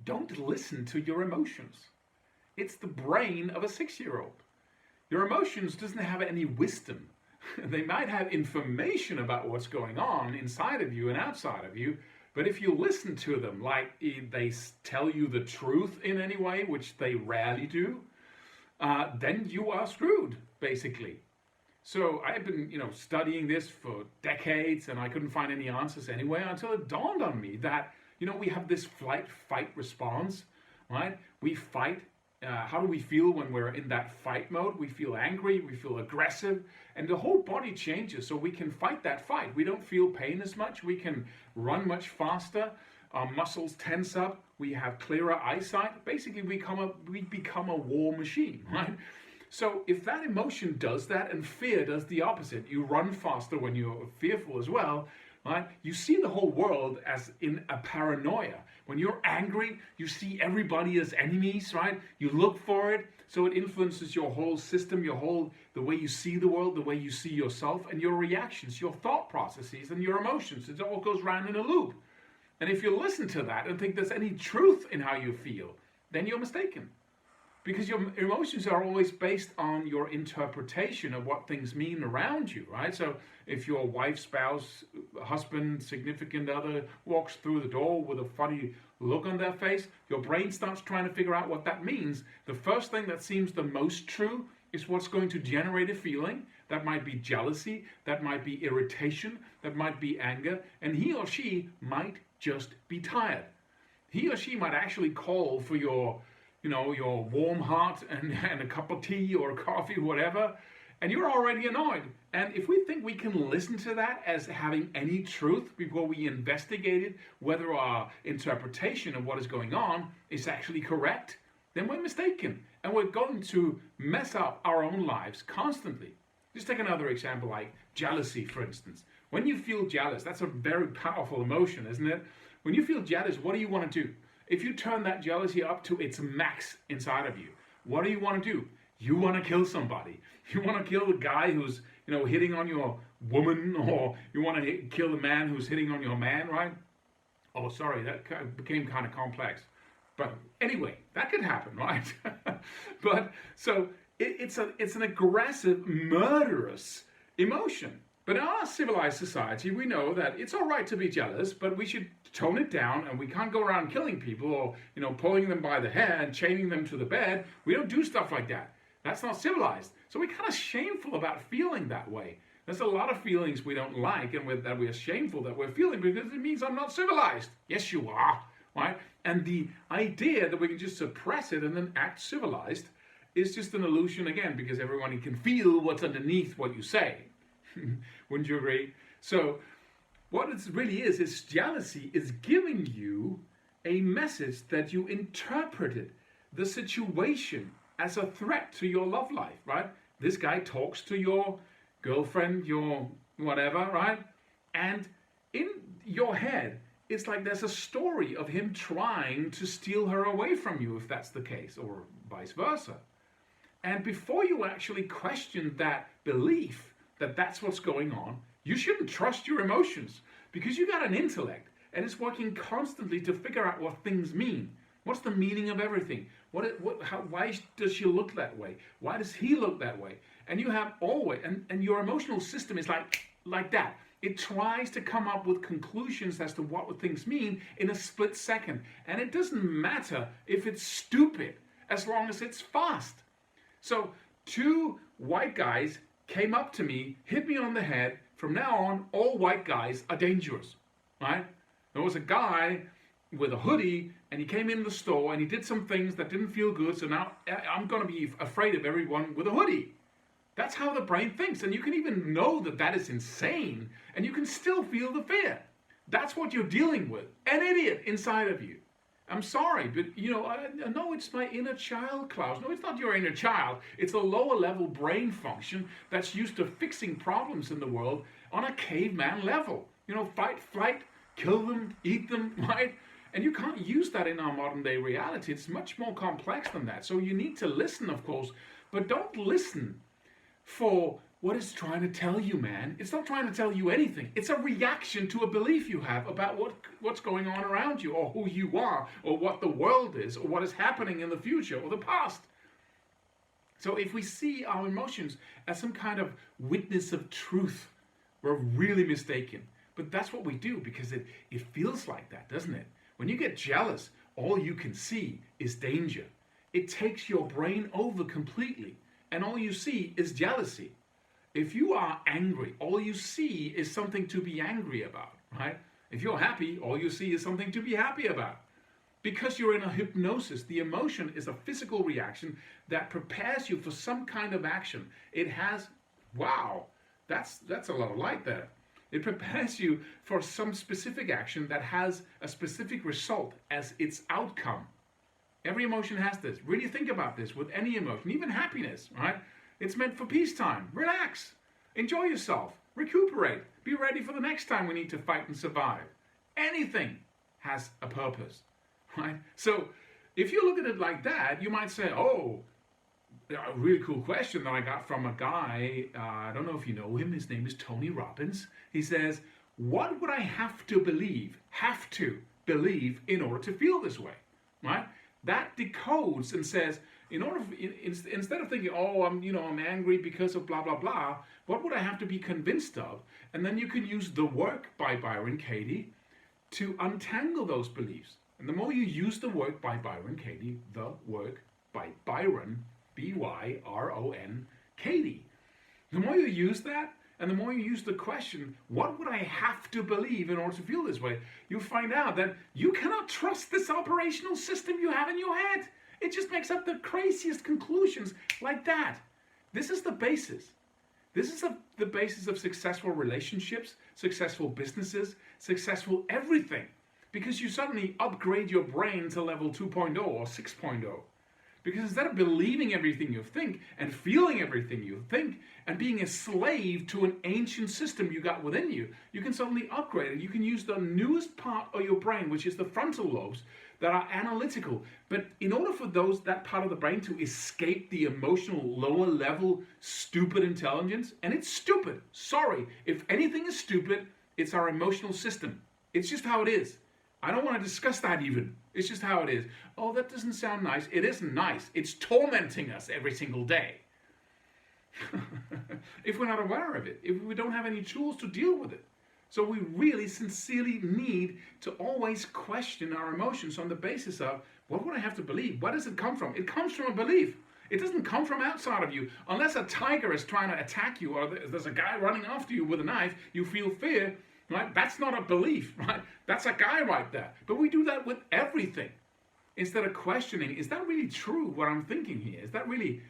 don't listen to your emotions. It's the brain of a 6-year-old. Your emotions doesn't have any wisdom. They might have information about what's going on inside of you and outside of you, but if you listen to them like they tell you the truth in any way, which they rarely do, then you are screwed, basically. So I've been, studying this for decades, and I couldn't find any answers anyway until it dawned on me that, we have this flight-fight response, right? We fight. How do we feel when we're in that fight mode? We feel angry, we feel aggressive, and the whole body changes so we can fight that fight. We don't feel pain as much. We can run much faster. Our muscles tense up. We have clearer eyesight. Basically, we become a war machine, right? So if that emotion does that and fear does the opposite, you run faster when you're fearful as well, right? You see the whole world as in a paranoia. When you're angry, you see everybody as enemies, right? You look for it, so it influences your whole system, the way you see the world, the way you see yourself, and your reactions, your thought processes, and your emotions. It all goes round in a loop. And if you listen to that and think there's any truth in how you feel, then you're mistaken. Because your emotions are always based on your interpretation of what things mean around you, right? So if your wife, spouse, husband, significant other walks through the door with a funny look on their face, your brain starts trying to figure out what that means. The first thing that seems the most true is what's going to generate a feeling. That might be jealousy, that might be irritation, that might be anger, and he or she might just be tired. He or she might actually call for your warm heart and a cup of tea or a coffee, whatever, and you're already annoyed. And if we think we can listen to that as having any truth before we investigated whether our interpretation of what is going on is actually correct, then we're mistaken. And we're going to mess up our own lives constantly. Just take another example like jealousy, for instance. When you feel jealous, that's a very powerful emotion, isn't it? When you feel jealous, what do you want to do? If you turn that jealousy up to its max inside of you, what do you want to do? You want to kill somebody. You want to kill the guy who's, hitting on your woman, or you want to kill the man who's hitting on your man, right? Oh, sorry, that became kind of complex. But anyway, that could happen, right? But so it's an aggressive, murderous emotion. But in our civilized society, we know that it's all right to be jealous, but we should tone it down, and we can't go around killing people or, pulling them by the hair and chaining them to the bed. We don't do stuff like that. That's not civilized. So we're kind of shameful about feeling that way. There's a lot of feelings we don't like and that we're shameful that we're feeling because it means I'm not civilized. Yes, you are, right? And the idea that we can just suppress it and then act civilized is just an illusion again, because everyone can feel what's underneath what you say. Wouldn't you agree? So what it really is jealousy is giving you a message that you interpreted the situation as a threat to your love life, right? This guy talks to your girlfriend, your whatever, right? And in your head, it's like there's a story of him trying to steal her away from you, if that's the case, or vice versa. And before you actually question that belief that that's what's going on, you shouldn't trust your emotions, because you got an intellect and it's working constantly to figure out what things mean. What's the meaning of everything? Why does she look that way? Why does he look that way? And you have always, and your emotional system is like that. It tries to come up with conclusions as to what things mean in a split second. And it doesn't matter if it's stupid, as long as it's fast. So 2 white guys came up to me, hit me on the head. From now on, all white guys are dangerous, right? There was a guy with a hoodie, and he came in the store and he did some things that didn't feel good, so now I'm going to be afraid of everyone with a hoodie. That's how the brain thinks, and you can even know that that is insane, and you can still feel the fear. That's what you're dealing with, an idiot inside of you. I'm sorry, but no, it's my inner child, Claus. No, it's not your inner child. It's a lower level brain function that's used to fixing problems in the world on a caveman level. Fight, flight, kill them, eat them, right? And you can't use that in our modern day reality. It's much more complex than that. So you need to listen, of course, but don't listen for what it's trying to tell you, man. It's not trying to tell you anything. It's a reaction to a belief you have about what's going on around you, or who you are, or what the world is, or what is happening in the future or the past. So if we see our emotions as some kind of witness of truth, we're really mistaken. But that's what we do, because it feels like that, doesn't it? When you get jealous, all you can see is danger. It takes your brain over completely, and all you see is jealousy. If you are angry, all you see is something to be angry about, right? If you're happy, all you see is something to be happy about. Because you're in a hypnosis, the emotion is a physical reaction that prepares you for some kind of action. It has, wow, that's a lot of light there. It prepares you for some specific action that has a specific result as its outcome. Every emotion has this. Really think about this with any emotion, even happiness, right? It's meant for peacetime. Relax. Enjoy yourself. Recuperate. Be ready for the next time we need to fight and survive. Anything has a purpose, right? So if you look at it like that, you might say, oh, a really cool question that I got from a guy, I don't know if you know him, his name is Tony Robbins. He says, what would I have to believe in order to feel this way, right? That decodes and says, instead of thinking, oh, I'm angry because of blah, blah, blah, what would I have to be convinced of? And then you can use The Work by Byron Katie to untangle those beliefs. And the more you use The Work by Byron Katie, The Work by Byron, B-Y-R-O-N, Katie, the more you use that, and the more you use the question, what would I have to believe in order to feel this way? You find out that you cannot trust this operational system you have in your head. It just makes up the craziest conclusions like that. This is the basis. This is the basis of successful relationships, successful businesses, successful everything. Because you suddenly upgrade your brain to level 2.0 or 6.0. Because instead of believing everything you think and feeling everything you think and being a slave to an ancient system you got within you, you can suddenly upgrade it. You can use the newest part of your brain, which is the frontal lobes, that are analytical. But in order for that part of the brain to escape the emotional, lower level, stupid intelligence, and it's stupid. Sorry, if anything is stupid, it's our emotional system. It's just how it is. I don't want to discuss that even. It's just how it is. Oh, that doesn't sound nice. It isn't nice. It's tormenting us every single day. If we're not aware of it, if we don't have any tools to deal with it. So we really sincerely need to always question our emotions on the basis of, what would I have to believe? Where does it come from? It comes from a belief. It doesn't come from outside of you. Unless a tiger is trying to attack you, or there's a guy running after you with a knife, you feel fear. Right? That's not a belief, right? That's a guy right there. But we do that with everything. Instead of questioning, is that really true, what I'm thinking here? Is that really,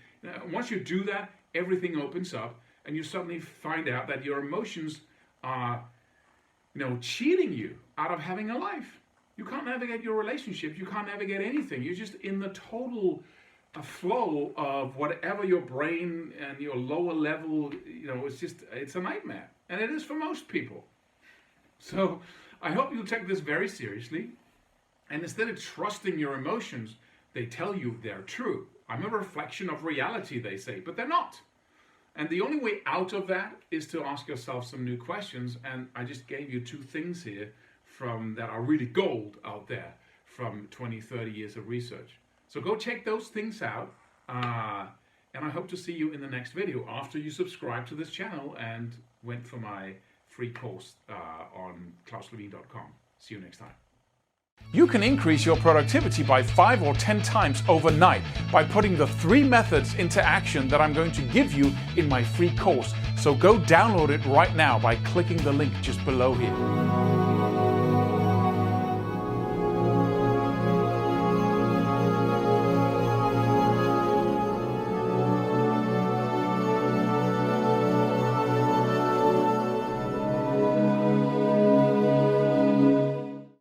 once you do that, everything opens up, and you suddenly find out that your emotions are, cheating you out of having a life. You can't navigate your relationships. You can't navigate anything. You're just in the total flow of whatever your brain and your lower level, it's a nightmare. And it is for most people. So I hope you'll take this very seriously, and instead of trusting your emotions, they tell you they're true. I'm a reflection of reality, they say, but they're not. And the only way out of that is to ask yourself some new questions, and I just gave you 2 things here that are really gold out there from 20, 30 years of research. So go check those things out, and I hope to see you in the next video after you subscribe to this channel and went for my free course on clauslevin.com. See you next time. You can increase your productivity by 5 or 10 times overnight by putting the 3 methods into action that I'm going to give you in my free course. So go download it right now by clicking the link just below here.